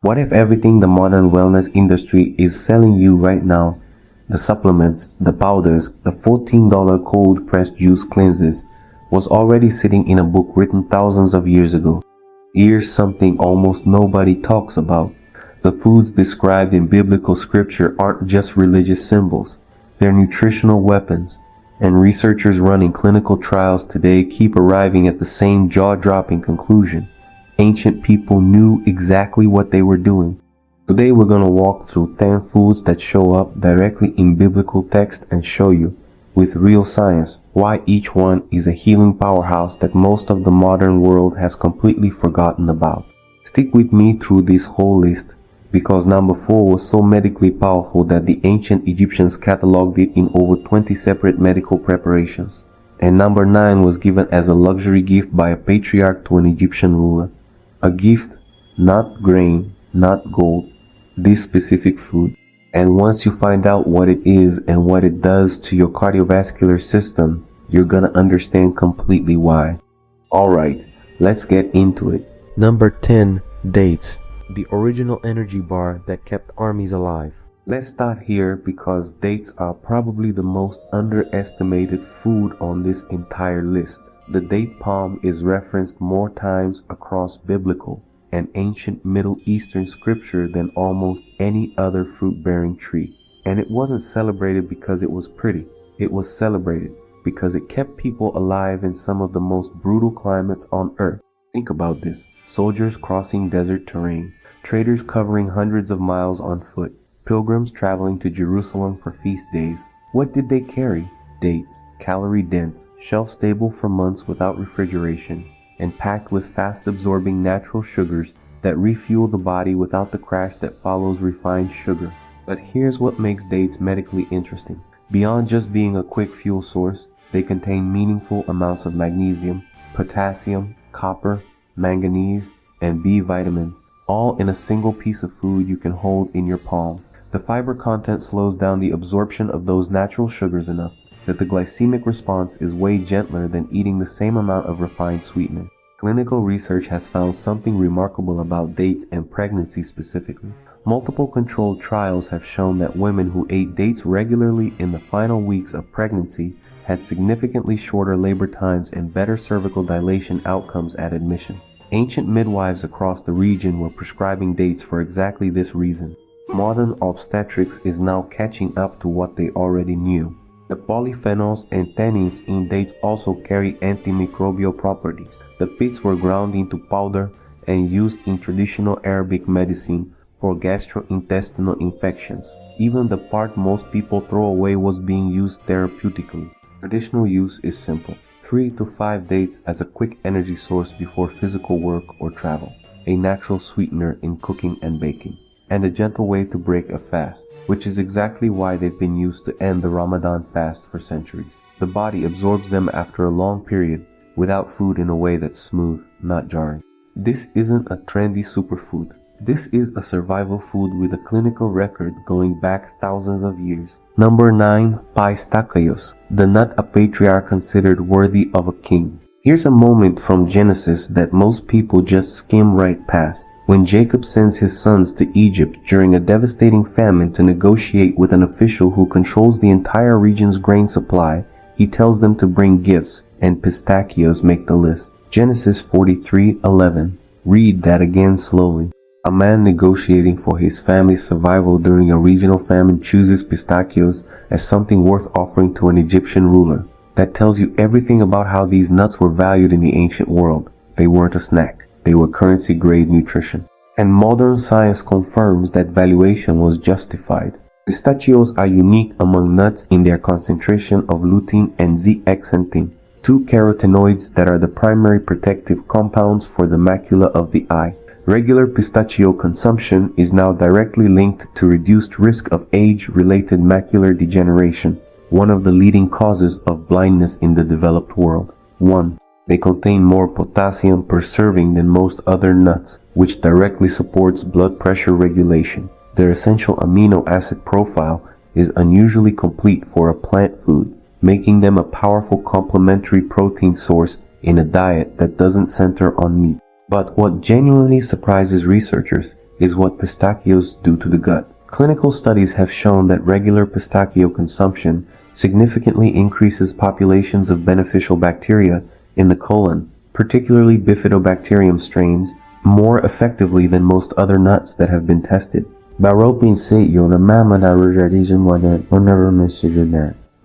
What if everything the modern wellness industry is selling you right now, the supplements, the powders, the $14 cold pressed juice cleanses, was already sitting in a book written thousands of years ago? Here's something almost nobody talks about. The foods described in biblical scripture aren't just religious symbols. They're nutritional weapons. And researchers running clinical trials today keep arriving at the same jaw-dropping conclusion. Ancient people knew exactly what they were doing. Today we're going to walk through 10 foods that show up directly in biblical text and show you, with real science, why each one is a healing powerhouse that most of the modern world has completely forgotten about. Stick with me through this whole list, because number 4 was so medically powerful that the ancient Egyptians cataloged it in over 20 separate medical preparations. And number 9 was given as a luxury gift by a patriarch to an Egyptian ruler. A gift, not grain, not gold, this specific food. And once you find out what it is and what it does to your cardiovascular system, you're gonna understand completely why. Alright, let's get into it. Number 10, dates. The original energy bar that kept armies alive. Let's start here because dates are probably the most underestimated food on this entire list. The date palm is referenced more times across biblical and ancient Middle Eastern scripture than almost any other fruit-bearing tree. And it wasn't celebrated because it was pretty. It was celebrated because it kept people alive in some of the most brutal climates on earth. Think about this. Soldiers crossing desert terrain, traders covering hundreds of miles on foot, pilgrims traveling to Jerusalem for feast days. What did they carry? Dates, calorie-dense, shelf-stable for months without refrigeration, and packed with fast-absorbing natural sugars that refuel the body without the crash that follows refined sugar. But here's what makes dates medically interesting. Beyond just being a quick fuel source, they contain meaningful amounts of magnesium, potassium, copper, manganese, and B vitamins, all in a single piece of food you can hold in your palm. The fiber content slows down the absorption of those natural sugars enough that the glycemic response is way gentler than eating the same amount of refined sweetener. Clinical research has found something remarkable about dates and pregnancy specifically. Multiple controlled trials have shown that women who ate dates regularly in the final weeks of pregnancy had significantly shorter labor times and better cervical dilation outcomes at admission. Ancient midwives across the region were prescribing dates for exactly this reason. Modern obstetrics is now catching up to what they already knew. The polyphenols and tannins in dates also carry antimicrobial properties. The pits were ground into powder and used in traditional Arabic medicine for gastrointestinal infections. Even the part most people throw away was being used therapeutically. Traditional use is simple. 3 to 5 dates as a quick energy source before physical work or travel. A natural sweetener in cooking and baking. And a gentle way to break a fast, which is exactly why they've been used to end the Ramadan fast for centuries. The body absorbs them after a long period without food in a way that's smooth, not jarring. This isn't a trendy superfood. This is a survival food with a clinical record going back thousands of years. Number 9, pistachos, the nut a patriarch considered worthy of a king. Here's a moment from Genesis that most people just skim right past. When Jacob sends his sons to Egypt during a devastating famine to negotiate with an official who controls the entire region's grain supply, he tells them to bring gifts, and pistachios make the list. Genesis 43:11. Read that again slowly. A man negotiating for his family's survival during a regional famine chooses pistachios as something worth offering to an Egyptian ruler. That tells you everything about how these nuts were valued in the ancient world. They weren't a snack. They were currency-grade nutrition. And modern science confirms that valuation was justified. Pistachios are unique among nuts in their concentration of lutein and zeaxanthin, two carotenoids that are the primary protective compounds for the macula of the eye. Regular pistachio consumption is now directly linked to reduced risk of age-related macular degeneration, one of the leading causes of blindness in the developed world. 1. They contain more potassium per serving than most other nuts, which directly supports blood pressure regulation. Their essential amino acid profile is unusually complete for a plant food, making them a powerful complementary protein source in a diet that doesn't center on meat. But what genuinely surprises researchers is what pistachios do to the gut. Clinical studies have shown that regular pistachio consumption significantly increases populations of beneficial bacteria in the colon, particularly bifidobacterium strains, more effectively than most other nuts that have been tested.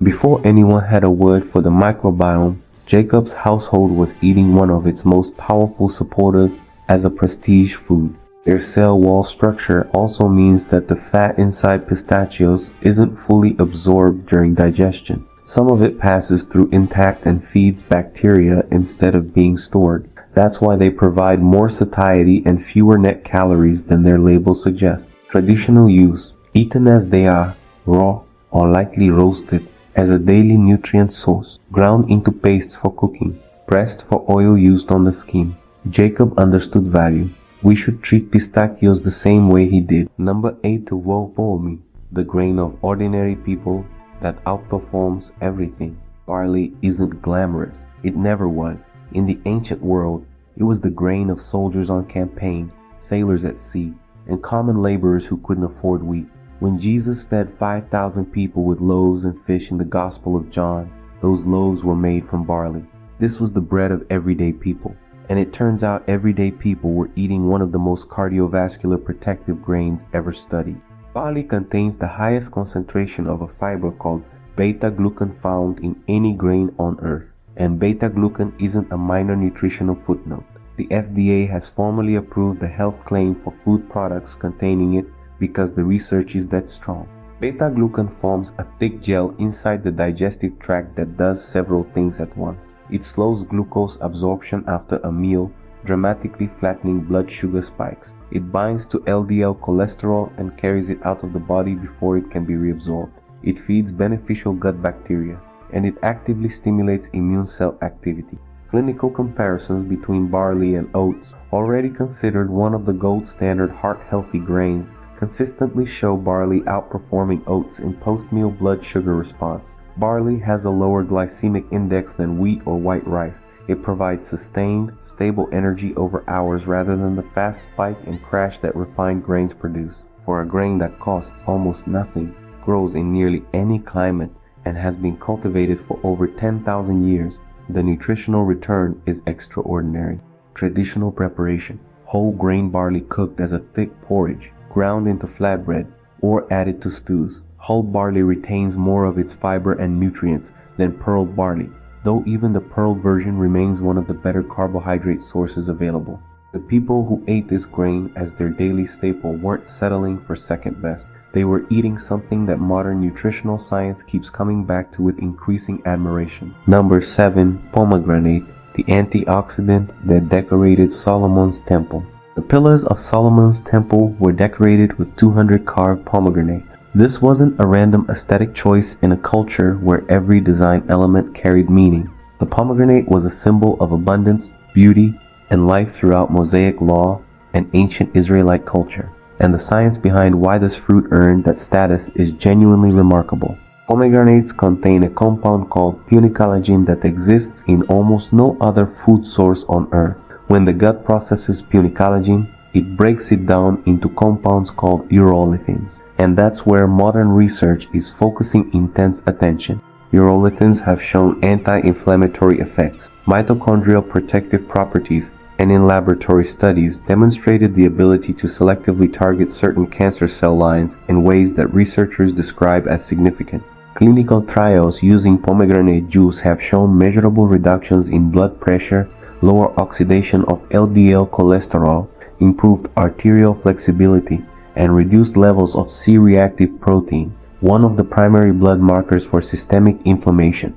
Before anyone had a word for the microbiome, Jacob's household was eating one of its most powerful supporters as a prestige food. Their cell wall structure also means that the fat inside pistachios isn't fully absorbed during digestion. Some of it passes through intact and feeds bacteria instead of being stored. That's why they provide more satiety and fewer net calories than their label suggests. Traditional use, eaten as they are, raw or lightly roasted, as a daily nutrient source, ground into pastes for cooking, pressed for oil used on the skin. Jacob understood value. We should treat pistachios the same way he did. Number 8 to Volpomi, the grain of ordinary people that outperforms everything. Barley isn't glamorous. It never was. In the ancient world, it was the grain of soldiers on campaign, sailors at sea, and common laborers who couldn't afford wheat. When Jesus fed 5,000 people with loaves and fish in the Gospel of John, those loaves were made from barley. This was the bread of everyday people. And it turns out everyday people were eating one of the most cardiovascular protective grains ever studied. Barley contains the highest concentration of a fiber called beta-glucan found in any grain on earth. And beta-glucan isn't a minor nutritional footnote. The FDA has formally approved the health claim for food products containing it because the research is that strong. Beta-glucan forms a thick gel inside the digestive tract that does several things at once. It slows glucose absorption after a meal, dramatically flattening blood sugar spikes. It binds to LDL cholesterol and carries it out of the body before it can be reabsorbed. It feeds beneficial gut bacteria, and it actively stimulates immune cell activity. Clinical comparisons between barley and oats, already considered one of the gold standard heart-healthy grains, consistently show barley outperforming oats in post-meal blood sugar response. Barley has a lower glycemic index than wheat or white rice. It provides sustained, stable energy over hours rather than the fast spike and crash that refined grains produce. For a grain that costs almost nothing, grows in nearly any climate, and has been cultivated for over 10,000 years, the nutritional return is extraordinary. Traditional preparation: whole grain barley cooked as a thick porridge, ground into flatbread, or added to stews. Whole barley retains more of its fiber and nutrients than pearled barley, though even the pearled version remains one of the better carbohydrate sources available. The people who ate this grain as their daily staple weren't settling for second best. They were eating something that modern nutritional science keeps coming back to with increasing admiration. Number 7. Pomegranate, the antioxidant that decorated Solomon's temple. The pillars of Solomon's temple were decorated with 200 carved pomegranates. This wasn't a random aesthetic choice in a culture where every design element carried meaning. The pomegranate was a symbol of abundance, beauty, and life throughout Mosaic law and ancient Israelite culture. And the science behind why this fruit earned that status is genuinely remarkable. Pomegranates contain a compound called punicalagin that exists in almost no other food source on earth. When the gut processes punicalagin, it breaks it down into compounds called urolithins, and that's where modern research is focusing intense attention. Urolithins have shown anti-inflammatory effects, mitochondrial protective properties, and in laboratory studies demonstrated the ability to selectively target certain cancer cell lines in ways that researchers describe as significant. Clinical trials using pomegranate juice have shown measurable reductions in blood pressure, lower oxidation of LDL cholesterol, improved arterial flexibility, and reduced levels of C-reactive protein, one of the primary blood markers for systemic inflammation.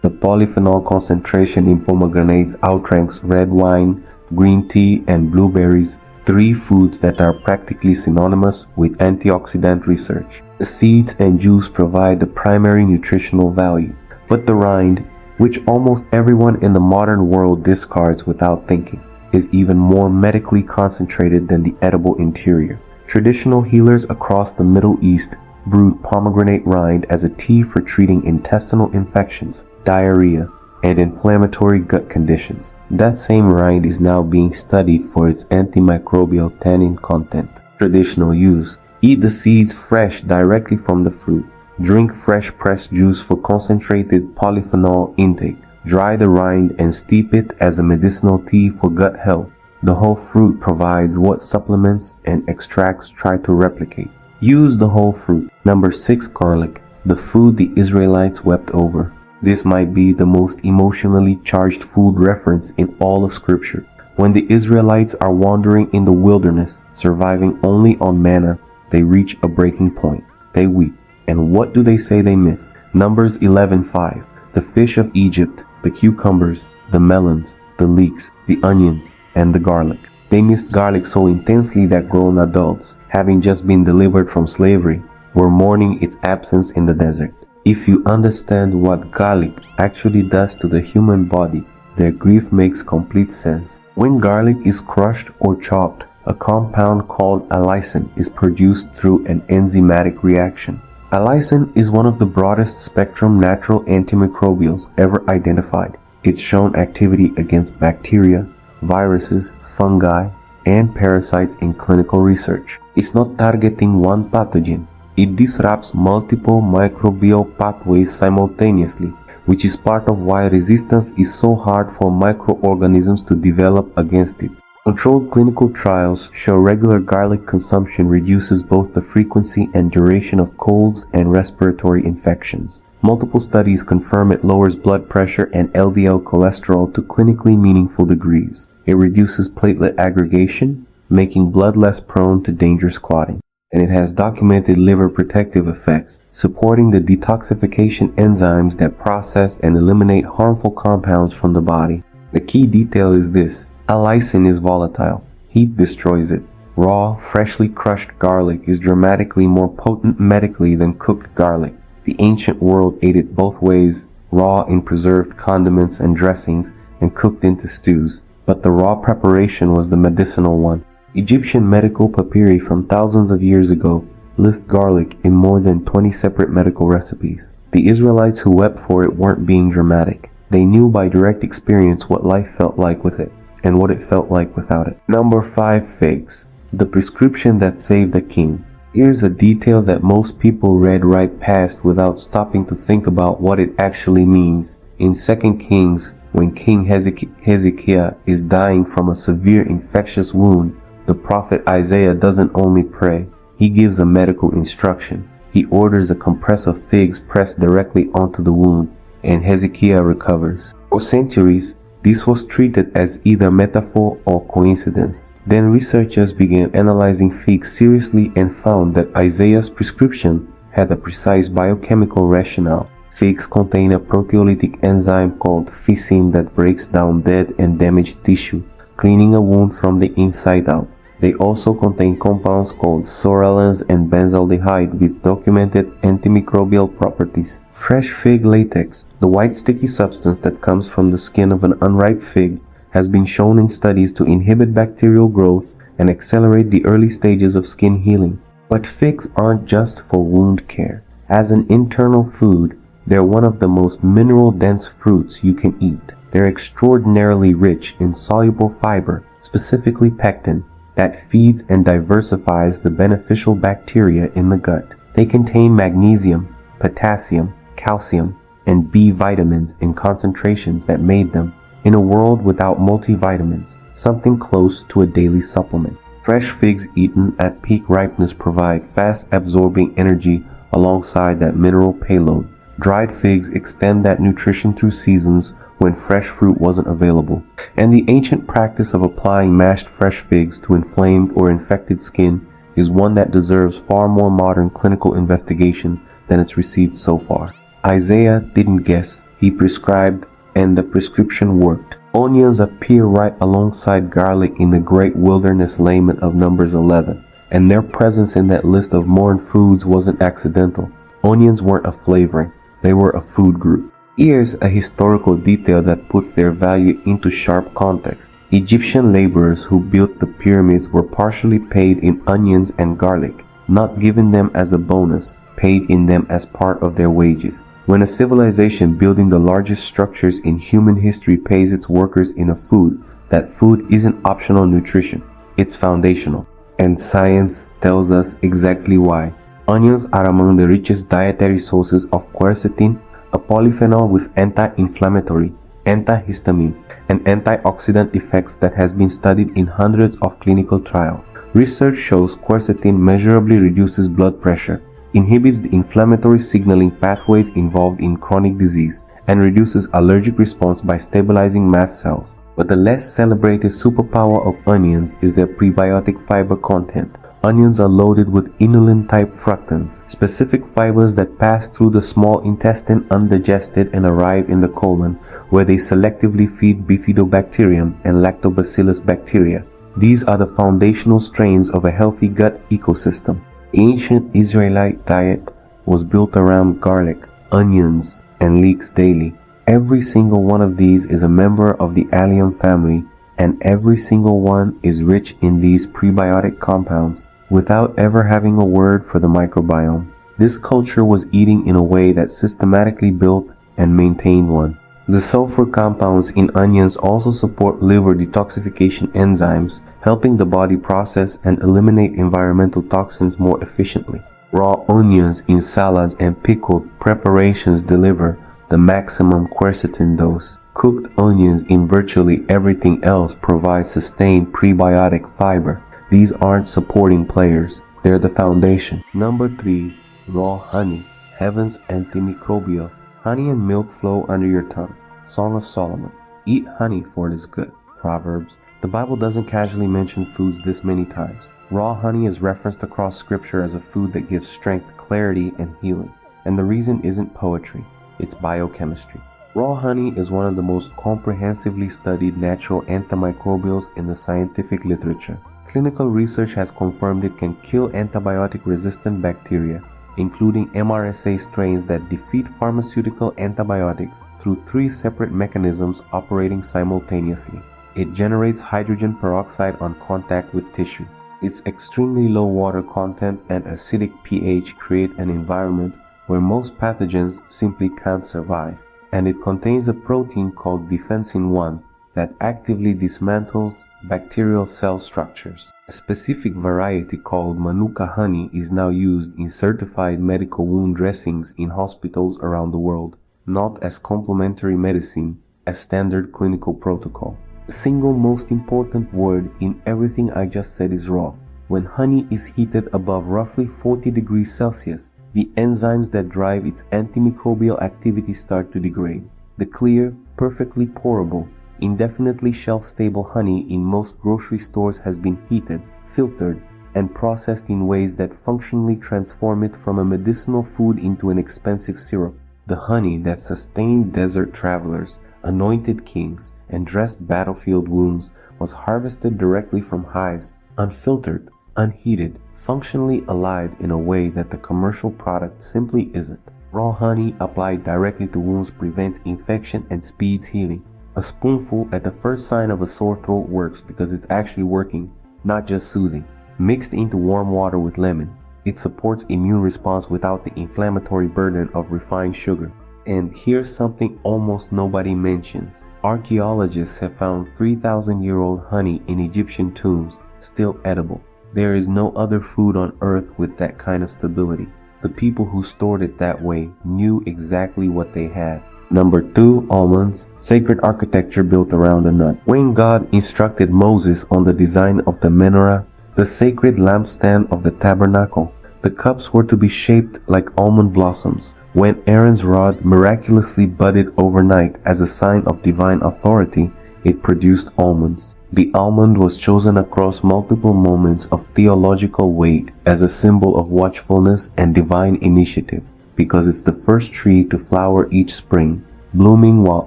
The polyphenol concentration in pomegranates outranks red wine, green tea, and blueberries, 3 foods that are practically synonymous with antioxidant research. The seeds and juice provide the primary nutritional value, but the rind, which almost everyone in the modern world discards without thinking, is even more medically concentrated than the edible interior. Traditional healers across the Middle East brewed pomegranate rind as a tea for treating intestinal infections, diarrhea, and inflammatory gut conditions. That same rind is now being studied for its antimicrobial tannin content. Traditional use: eat the seeds fresh directly from the fruit. Drink fresh pressed juice for concentrated polyphenol intake. Dry the rind and steep it as a medicinal tea for gut health. The whole fruit provides what supplements and extracts try to replicate. Use the whole fruit. Number 6. Garlic, the food the Israelites wept over. This might be the most emotionally charged food reference in all of Scripture. When the Israelites are wandering in the wilderness, surviving only on manna, they reach a breaking point. They weep. And what do they say they miss? Numbers 11:5. The fish of Egypt, the cucumbers, the melons, the leeks, the onions, and the garlic. They missed garlic so intensely that grown adults, having just been delivered from slavery, were mourning its absence in the desert. If you understand what garlic actually does to the human body, their grief makes complete sense. When garlic is crushed or chopped, a compound called allicin is produced through an enzymatic reaction. Allicin is one of the broadest spectrum natural antimicrobials ever identified. It's shown activity against bacteria, viruses, fungi, and parasites in clinical research. It's not targeting one pathogen. It disrupts multiple microbial pathways simultaneously, which is part of why resistance is so hard for microorganisms to develop against it. Controlled clinical trials show regular garlic consumption reduces both the frequency and duration of colds and respiratory infections. Multiple studies confirm it lowers blood pressure and LDL cholesterol to clinically meaningful degrees. It reduces platelet aggregation, making blood less prone to dangerous clotting. And it has documented liver protective effects, supporting the detoxification enzymes that process and eliminate harmful compounds from the body. The key detail is this: allicin is volatile. Heat destroys it. Raw, freshly crushed garlic is dramatically more potent medically than cooked garlic. The ancient world ate it both ways, raw in preserved condiments and dressings, and cooked into stews. But the raw preparation was the medicinal one. Egyptian medical papyri from thousands of years ago list garlic in more than 20 separate medical recipes. The Israelites who wept for it weren't being dramatic. They knew by direct experience what life felt like with it, and what it felt like without it. Number 5. Figs, the prescription that saved a king. Here's a detail that most people read right past without stopping to think about what it actually means. In 2 Kings, when King Hezekiah is dying from a severe infectious wound, the prophet Isaiah doesn't only pray, he gives a medical instruction. He orders a compress of figs pressed directly onto the wound, and Hezekiah recovers. For centuries, this was treated as either metaphor or coincidence. Then researchers began analyzing figs seriously and found that Isaiah's prescription had a precise biochemical rationale. Figs contain a proteolytic enzyme called physin that breaks down dead and damaged tissue, cleaning a wound from the inside out. They also contain compounds called psoralens and benzaldehyde with documented antimicrobial properties. Fresh fig latex, the white sticky substance that comes from the skin of an unripe fig, has been shown in studies to inhibit bacterial growth and accelerate the early stages of skin healing. But figs aren't just for wound care. As an internal food, they're one of the most mineral-dense fruits you can eat. They're extraordinarily rich in soluble fiber, specifically pectin, that feeds and diversifies the beneficial bacteria in the gut. They contain magnesium, potassium, calcium, and B vitamins in concentrations that made them, in a world without multivitamins, something close to a daily supplement. Fresh figs eaten at peak ripeness provide fast-absorbing energy alongside that mineral payload. Dried figs extend that nutrition through seasons when fresh fruit wasn't available. And the ancient practice of applying mashed fresh figs to inflamed or infected skin is one that deserves far more modern clinical investigation than it's received so far. Isaiah didn't guess, he prescribed, and the prescription worked. Onions appear right alongside garlic in the great wilderness lament of Numbers 11, and their presence in that list of mourned foods wasn't accidental. Onions weren't a flavoring, they were a food group. Here's a historical detail that puts their value into sharp context. Egyptian laborers who built the pyramids were partially paid in onions and garlic, not given them as a bonus, paid in them as part of their wages. When a civilization building the largest structures in human history pays its workers in a food, that food isn't optional nutrition, it's foundational. And science tells us exactly why. Onions are among the richest dietary sources of quercetin, a polyphenol with anti-inflammatory, antihistamine, and antioxidant effects that has been studied in hundreds of clinical trials. Research shows quercetin measurably reduces blood pressure, inhibits the inflammatory signaling pathways involved in chronic disease, and reduces allergic response by stabilizing mast cells. But the less celebrated superpower of onions is their prebiotic fiber content. Onions are loaded with inulin-type fructans, specific fibers that pass through the small intestine undigested and arrive in the colon, where they selectively feed bifidobacterium and lactobacillus bacteria. These are the foundational strains of a healthy gut ecosystem. The ancient Israelite diet was built around garlic, onions, and leeks daily. Every single one of these is a member of the allium family, and every single one is rich in these prebiotic compounds, without ever having a word for the microbiome. This culture was eating in a way that systematically built and maintained one. The sulfur compounds in onions also support liver detoxification enzymes, helping the body process and eliminate environmental toxins more efficiently. Raw onions in salads and pickled preparations deliver the maximum quercetin dose. Cooked onions in virtually everything else provide sustained prebiotic fiber. These aren't supporting players, they're the foundation. Number 3. Raw honey, heaven's antimicrobial. Honey and milk flow under your tongue. Song of Solomon. Eat honey, for it is good. Proverbs. The Bible doesn't casually mention foods this many times. Raw honey is referenced across scripture as a food that gives strength, clarity, and healing. And the reason isn't poetry, it's biochemistry. Raw honey is one of the most comprehensively studied natural antimicrobials in the scientific literature. Clinical research has confirmed it can kill antibiotic-resistant bacteria, including MRSA strains that defeat pharmaceutical antibiotics through 3 separate mechanisms operating simultaneously. It generates hydrogen peroxide on contact with tissue. Its extremely low water content and acidic pH create an environment where most pathogens simply can't survive. And it contains a protein called defensin 1 that actively dismantles bacterial cell structures. A specific variety called Manuka honey is now used in certified medical wound dressings in hospitals around the world, not as complementary medicine, as standard clinical protocol. The single most important word in everything I just said is raw. When honey is heated above roughly 40 degrees Celsius, the enzymes that drive its antimicrobial activity start to degrade. The clear, perfectly pourable, indefinitely shelf-stable honey in most grocery stores has been heated, filtered, and processed in ways that functionally transform it from a medicinal food into an expensive syrup. The honey that sustained desert travelers, anointed kings, and dressed battlefield wounds was harvested directly from hives, unfiltered, unheated, functionally alive in a way that the commercial product simply isn't. Raw honey applied directly to wounds prevents infection and speeds healing. A spoonful at the first sign of a sore throat works because it's actually working, not just soothing. Mixed into warm water with lemon, it supports immune response without the inflammatory burden of refined sugar. And here's something almost nobody mentions. Archaeologists have found 3,000-year-old honey in Egyptian tombs, still edible. There is no other food on earth with that kind of stability. The people who stored it that way knew exactly what they had. Number 2, almonds, sacred architecture built around a nut. When God instructed Moses on the design of the menorah, the sacred lampstand of the tabernacle, the cups were to be shaped like almond blossoms. When Aaron's rod miraculously budded overnight as a sign of divine authority, it produced almonds. The almond was chosen across multiple moments of theological weight as a symbol of watchfulness and divine initiative, because it's the first tree to flower each spring, blooming while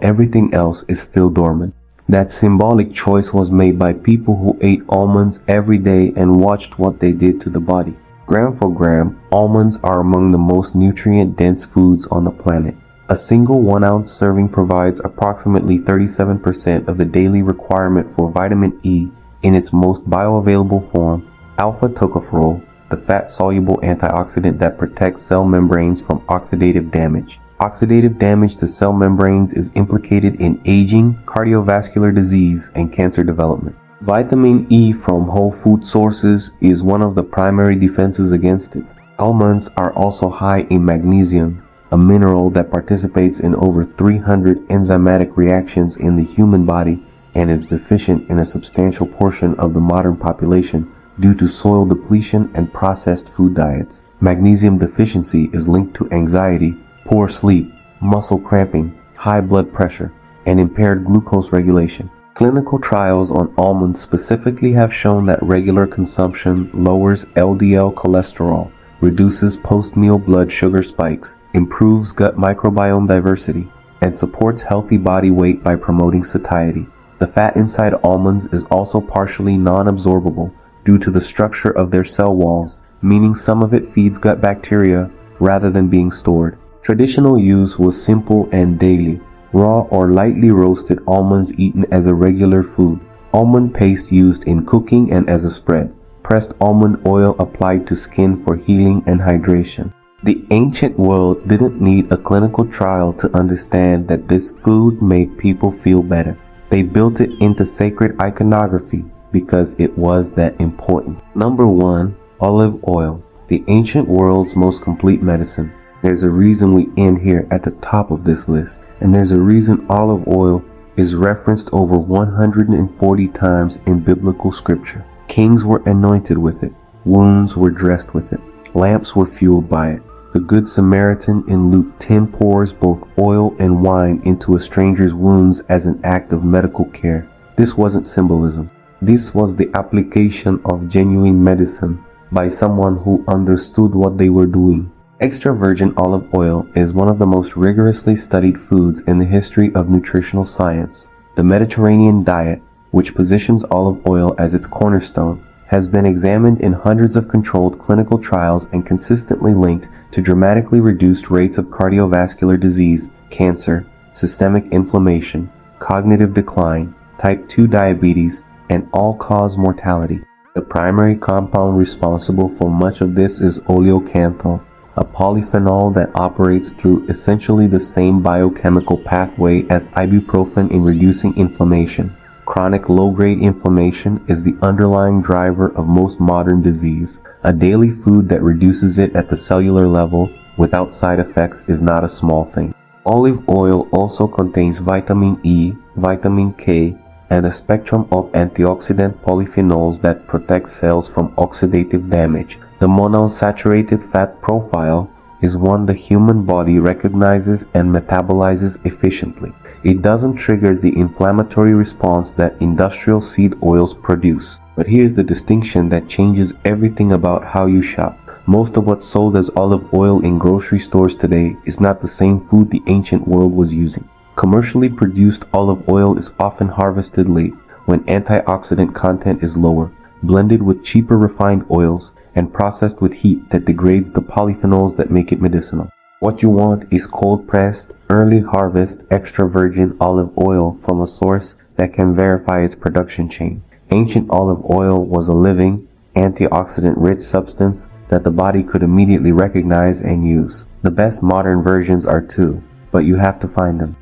everything else is still dormant. That symbolic choice was made by people who ate almonds every day and watched what they did to the body. Gram for gram, almonds are among the most nutrient-dense foods on the planet. A single 1-ounce serving provides approximately 37% of the daily requirement for vitamin E in its most bioavailable form, alpha-tocopherol, the fat-soluble antioxidant that protects cell membranes from oxidative damage. Oxidative damage to cell membranes is implicated in aging, cardiovascular disease, and cancer development. Vitamin E from whole food sources is one of the primary defenses against it. Almonds are also high in magnesium, a mineral that participates in over 300 enzymatic reactions in the human body and is deficient in a substantial portion of the modern population due to soil depletion and processed food diets. Magnesium deficiency is linked to anxiety, poor sleep, muscle cramping, high blood pressure, and impaired glucose regulation. Clinical trials on almonds specifically have shown that regular consumption lowers LDL cholesterol, reduces post-meal blood sugar spikes, improves gut microbiome diversity, and supports healthy body weight by promoting satiety. The fat inside almonds is also partially non-absorbable due to the structure of their cell walls, meaning some of it feeds gut bacteria rather than being stored. Traditional use was simple and daily. Raw or lightly roasted almonds eaten as a regular food. Almond paste used in cooking and as a spread. Pressed almond oil applied to skin for healing and hydration. The ancient world didn't need a clinical trial to understand that this food made people feel better. They built it into sacred iconography because it was that important. Number 1. Olive oil, the ancient world's most complete medicine. There's a reason we end here at the top of this list, and there's a reason olive oil is referenced over 140 times in biblical scripture. Kings were anointed with it, wounds were dressed with it, lamps were fueled by it. The Good Samaritan in Luke 10 pours both oil and wine into a stranger's wounds as an act of medical care. This wasn't symbolism. This was the application of genuine medicine by someone who understood what they were doing. Extra virgin olive oil is one of the most rigorously studied foods in the history of nutritional science. The Mediterranean diet, which positions olive oil as its cornerstone, has been examined in hundreds of controlled clinical trials and consistently linked to dramatically reduced rates of cardiovascular disease, cancer, systemic inflammation, cognitive decline, type 2 diabetes, and all-cause mortality. The primary compound responsible for much of this is oleocanthal, a polyphenol that operates through essentially the same biochemical pathway as ibuprofen in reducing inflammation. Chronic low-grade inflammation is the underlying driver of most modern disease. A daily food that reduces it at the cellular level without side effects is not a small thing. Olive oil also contains vitamin E, vitamin K, and a spectrum of antioxidant polyphenols that protect cells from oxidative damage. The monounsaturated fat profile is one the human body recognizes and metabolizes efficiently. It doesn't trigger the inflammatory response that industrial seed oils produce. But here's the distinction that changes everything about how you shop. Most of what's sold as olive oil in grocery stores today is not the same food the ancient world was using. Commercially produced olive oil is often harvested late when antioxidant content is lower, blended with cheaper refined oils, and processed with heat that degrades the polyphenols that make it medicinal. What you want is cold-pressed, early harvest, extra virgin olive oil from a source that can verify its production chain. Ancient olive oil was a living, antioxidant-rich substance that the body could immediately recognize and use. The best modern versions are too, but you have to find them.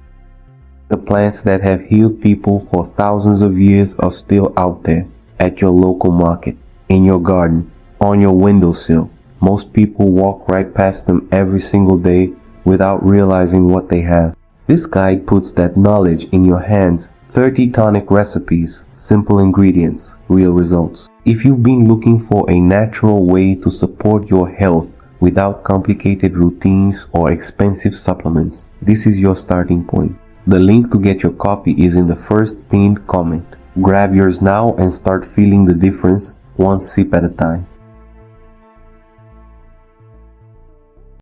The plants that have healed people for thousands of years are still out there, at your local market, in your garden, on your windowsill. Most people walk right past them every single day without realizing what they have. This guide puts that knowledge in your hands. 30 tonic recipes, simple ingredients, real results. If you've been looking for a natural way to support your health without complicated routines or expensive supplements, this is your starting point. The link to get your copy is in the first pinned comment. Grab yours now and start feeling the difference one sip at a time.